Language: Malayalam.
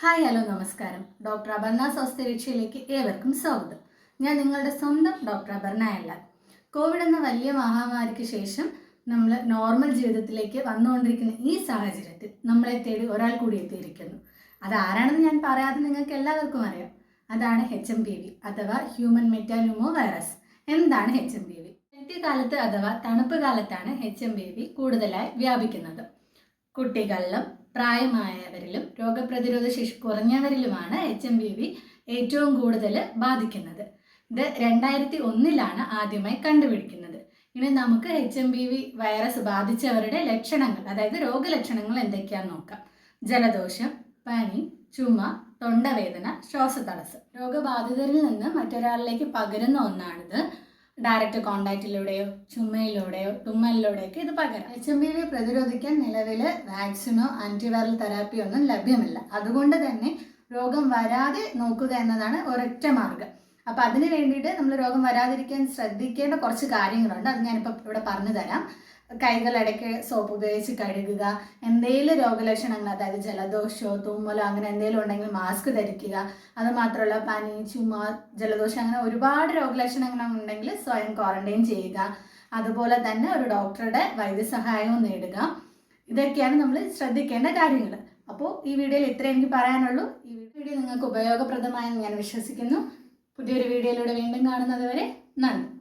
ഹായ് ഹലോ നമസ്കാരം. ഡോക്ടർ അപർണ സ്വാസ്ഥ്യരക്ഷയിലേക്ക് ഏവർക്കും സ്വാഗതം. ഞാൻ നിങ്ങളുടെ സ്വന്തം ഡോക്ടർ അപർണ അല്ല. കോവിഡ് എന്ന വലിയ മഹാമാരിക്ക് ശേഷം നമ്മൾ നോർമൽ ജീവിതത്തിലേക്ക് വന്നുകൊണ്ടിരിക്കുന്ന ഈ സാഹചര്യത്തിൽ നമ്മളെ തേടി ഒരാൾ കൂടി എത്തിയിരിക്കുന്നു. അതാരാണെന്ന് ഞാൻ പറയാതെ നിങ്ങൾക്ക് എല്ലാവർക്കും അറിയാം. അതാണ് HMPV അഥവാ ഹ്യൂമൻ മെറ്റാന്യൂമോ വൈറസ്. എന്താണ് HMPV? ശൈത്യകാലത്ത് അഥവാ തണുപ്പ് കാലത്താണ് HMPV കൂടുതലായി വ്യാപിക്കുന്നത്. കുട്ടികളിലും പ്രായമായവരിലും രോഗപ്രതിരോധ ശേഷി കുറഞ്ഞവരിലുമാണ് HMPV ഏറ്റവും കൂടുതൽ ബാധിക്കുന്നത്. ഇത് 2001 ആദ്യമായി കണ്ടുപിടിക്കുന്നത്. ഇനി നമുക്ക് HMPV വൈറസ് ബാധിച്ചവരുടെ ലക്ഷണങ്ങൾ, അതായത് രോഗലക്ഷണങ്ങൾ എന്തൊക്കെയാണെന്ന് നോക്കാം. ജലദോഷം, പനി, ചുമ, തൊണ്ടവേദന, ശ്വാസതടസ്സം. രോഗബാധിതരിൽ നിന്ന് മറ്റൊരാളിലേക്ക് പകരുന്ന ഒന്നാണിത്. ഡയറക്റ്റ് കോണ്ടാക്റ്റിലൂടെയോ ചുമയിലൂടെയോ തുമ്മലിലൂടെയൊക്കെ ഇത് പകരാം. HMPV പ്രതിരോധിക്കാൻ നിലവിൽ വാക്സിനോ ആന്റിവൈറൽ തെറാപ്പിയോ ഒന്നും ലഭ്യമല്ല. അതുകൊണ്ട് തന്നെ രോഗം വരാതെ നോക്കുക എന്നതാണ് ഒരൊറ്റ മാർഗം. അപ്പം അതിന് വേണ്ടിയിട്ട് നമ്മൾ രോഗം വരാതിരിക്കാൻ ശ്രദ്ധിക്കേണ്ട കുറച്ച് കാര്യങ്ങളുണ്ട്. അത് ഞാനിപ്പോൾ ഇവിടെ പറഞ്ഞു തരാം. കൈകൾ ഇടയ്ക്ക് സോപ്പ് ഉപയോഗിച്ച് കഴുകുക. എന്തെങ്കിലും രോഗലക്ഷണങ്ങൾ, അതായത് ജലദോഷമോ തുമ്മലോ അങ്ങനെ എന്തെങ്കിലും ഉണ്ടെങ്കിൽ മാസ്ക് ധരിക്കുക. അതുമാത്രമല്ല പനി, ചുമ, ജലദോഷം അങ്ങനെ ഒരുപാട് രോഗലക്ഷണങ്ങൾ ഉണ്ടെങ്കിൽ സ്വയം ക്വാറന്റൈൻ ചെയ്യുക. അതുപോലെ തന്നെ ഒരു ഡോക്ടറുടെ വൈദ്യസഹായവും നേടുക. ഇതൊക്കെയാണ് നമ്മൾ ശ്രദ്ധിക്കേണ്ട കാര്യങ്ങൾ. അപ്പോൾ ഈ വീഡിയോയിൽ ഇത്രയും എനിക്ക് പറയാനുള്ളൂ. ഈ വീഡിയോ നിങ്ങൾക്ക് ഉപയോഗപ്രദമായെന്ന് ഞാൻ വിശ്വസിക്കുന്നു. പുതിയൊരു വീഡിയോയിലൂടെ വീണ്ടും കാണുന്നത് വരെ നന്ദി.